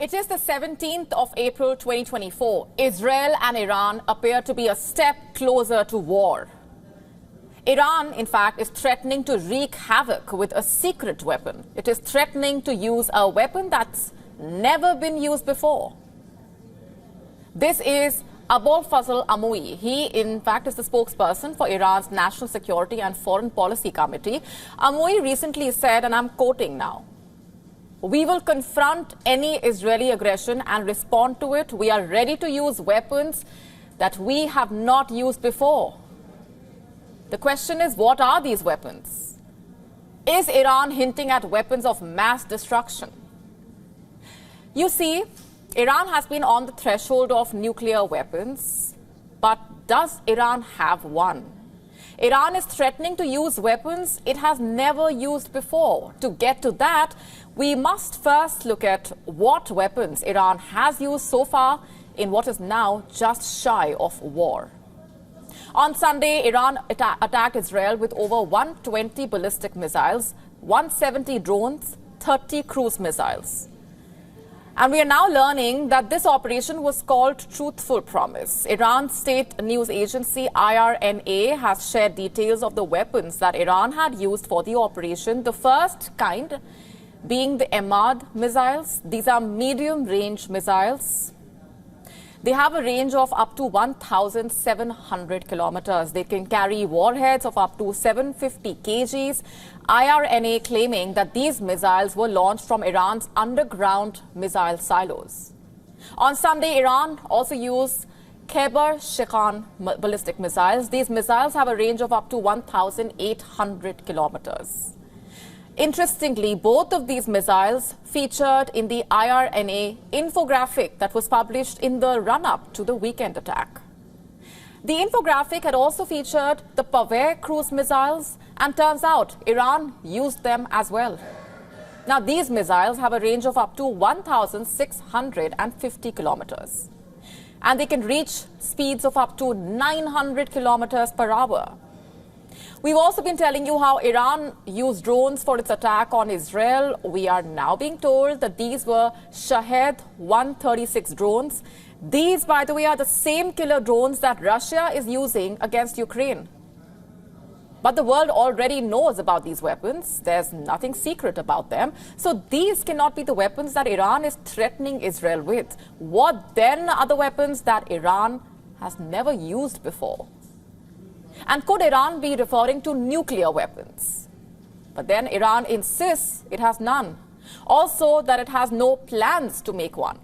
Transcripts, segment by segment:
It is the 17th of April 2024. Israel and Iran appear to be a step closer to war. Iran, in fact, is threatening to wreak havoc with a secret weapon. It is threatening to use a weapon that's never been used before. This is Abolfazl Amouie. He, in fact, is the spokesperson for Iran's National Security and Foreign Policy Committee. Amouie recently said, and I'm quoting now, "We will confront any Israeli aggression and respond to it. We are ready to use weapons that we have not used before." The question is, what are these weapons? Is Iran hinting at weapons of mass destruction? You see, Iran has been on the threshold of nuclear weapons, but does Iran have one? Iran is threatening to use weapons it has never used before. To get to that, we must first look at what weapons Iran has used so far in what is now just shy of war. On Sunday, Iran attacked Israel with over 120 ballistic missiles, 170 drones, 30 cruise missiles. And we are now learning that this operation was called Truthful Promise. Iran's state news agency IRNA has shared details of the weapons that Iran had used for the operation. The first kind being the Emad missiles. These are medium-range missiles. They have a range of up to 1,700 kilometers. They can carry warheads of up to 750 kgs. IRNA claiming that these missiles were launched from Iran's underground missile silos. On Sunday, Iran also used Khyber-Shikhan ballistic missiles. These missiles have a range of up to 1,800 kilometers. Interestingly, both of these missiles featured in the IRNA infographic that was published in the run-up to the weekend attack. The infographic had also featured the Paveh cruise missiles, and turns out Iran used them as well. Now, these missiles have a range of up to 1,650 kilometers, and they can reach speeds of up to 900 kilometers per hour. We've also been telling you how Iran used drones for its attack on Israel. We are now being told that these were Shahed 136 drones. These, by the way, are the same killer drones that Russia is using against Ukraine. But the world already knows about these weapons. There's nothing secret about them. So these cannot be the weapons that Iran is threatening Israel with. What then are the weapons that Iran has never used before? And could Iran be referring to nuclear weapons? But then Iran insists it has none. Also that it has no plans to make one.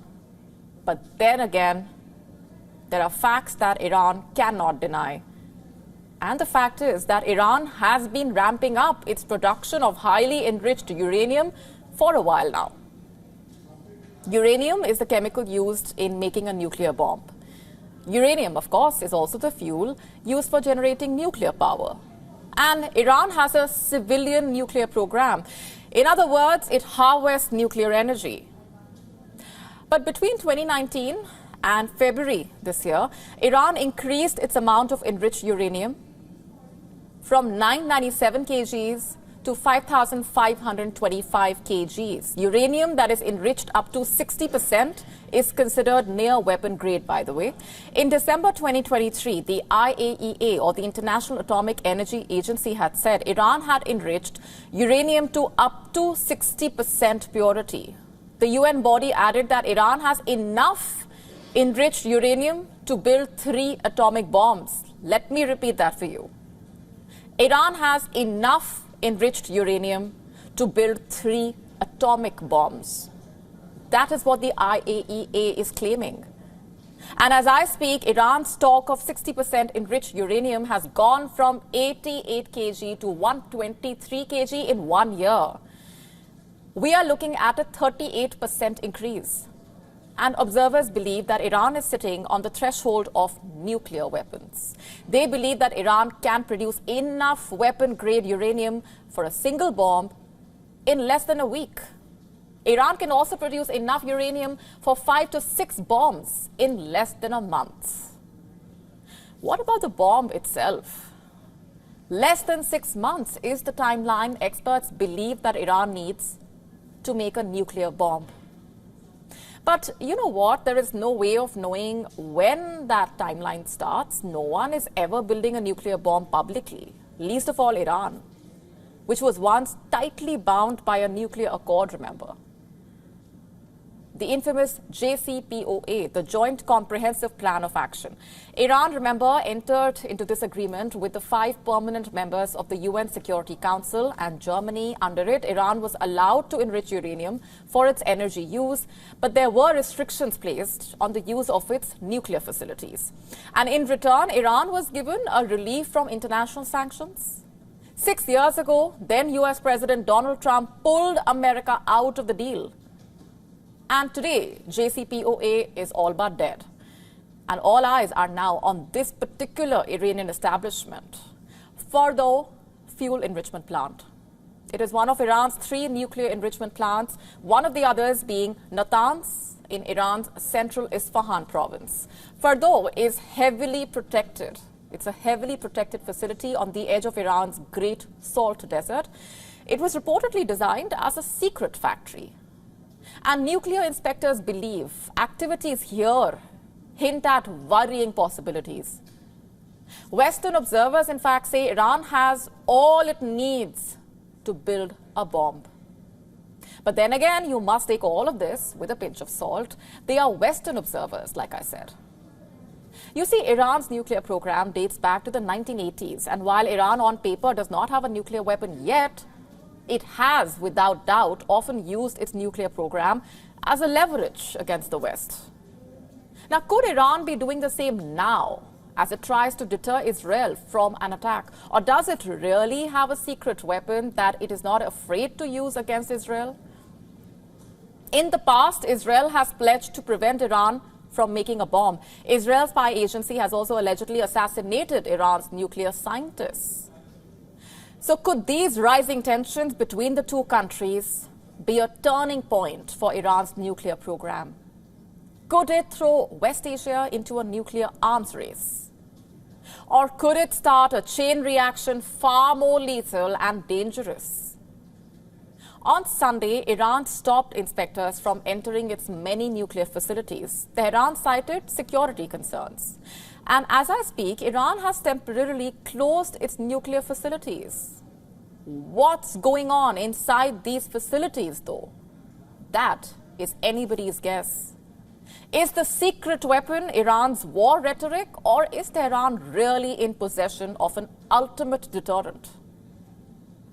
But then again, there are facts that Iran cannot deny. And the fact is that Iran has been ramping up its production of highly enriched uranium for a while now. Uranium is the chemical used in making a nuclear bomb. Uranium, of course, is also the fuel used for generating nuclear power. And Iran has a civilian nuclear program. In other words, it harvests nuclear energy. But between 2019 and February this year, Iran increased its amount of enriched uranium from 997 kgs to 5,525 kgs. Uranium that is enriched up to 60% is considered near weapon grade, by the way. In December 2023, the IAEA, or the International Atomic Energy Agency, had said Iran had enriched uranium to up to 60% purity. The UN body added that Iran has enough enriched uranium to build 3 atomic bombs. Let me repeat that for you. Iran has enough enriched uranium to build 3 atomic bombs. That is what the IAEA is claiming. And as I speak, Iran's stock of 60% enriched uranium has gone from 88 kg to 123 kg in 1 year. We are looking at a 38% increase. And observers believe that Iran is sitting on the threshold of nuclear weapons. They believe that Iran can produce enough weapon-grade uranium for a single bomb in less than a week. Iran can also produce enough uranium for 5 to 6 bombs in less than a month. What about the bomb itself? Less than 6 months is the timeline experts believe that Iran needs to make a nuclear bomb. But you know what? There is no way of knowing when that timeline starts. No one is ever building a nuclear bomb publicly, least of all Iran, which was once tightly bound by a nuclear accord, remember. The infamous JCPOA, the Joint Comprehensive Plan of Action. Iran, remember, entered into this agreement with the 5 permanent members of the UN Security Council and Germany. Under it, Iran was allowed to enrich uranium for its energy use, but there were restrictions placed on the use of its nuclear facilities. And in return, Iran was given a relief from international sanctions. 6 years ago, then US President Donald Trump pulled America out of the deal. And today, JCPOA is all but dead. And all eyes are now on this particular Iranian establishment, Fordo fuel enrichment plant. It is one of Iran's 3 nuclear enrichment plants, one of the others being Natanz in Iran's central Isfahan province. Fordo is heavily protected. It's a heavily protected facility on the edge of Iran's Great Salt Desert. It was reportedly designed as a secret factory. And nuclear inspectors believe activities here hint at worrying possibilities. Western observers, in fact, say Iran has all it needs to build a bomb. But then again, you must take all of this with a pinch of salt. They are Western observers, like I said. You see, Iran's nuclear program dates back to the 1980s. And while Iran on paper does not have a nuclear weapon yet, it has, without doubt, often used its nuclear program as a leverage against the West. Now, could Iran be doing the same now as it tries to deter Israel from an attack? Or does it really have a secret weapon that it is not afraid to use against Israel? In the past, Israel has pledged to prevent Iran from making a bomb. Israel's spy agency has also allegedly assassinated Iran's nuclear scientists. So could these rising tensions between the 2 countries be a turning point for Iran's nuclear program? Could it throw West Asia into a nuclear arms race? Or could it start a chain reaction far more lethal and dangerous? On Sunday, Iran stopped inspectors from entering its many nuclear facilities. Tehran cited security concerns. And as I speak, Iran has temporarily closed its nuclear facilities. What's going on inside these facilities, though? That is anybody's guess. Is the secret weapon Iran's war rhetoric, or is Tehran really in possession of an ultimate deterrent?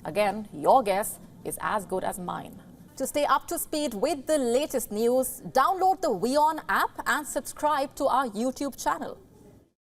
Again, your guess is as good as mine. To stay up to speed with the latest news, download the WION app and subscribe to our YouTube channel.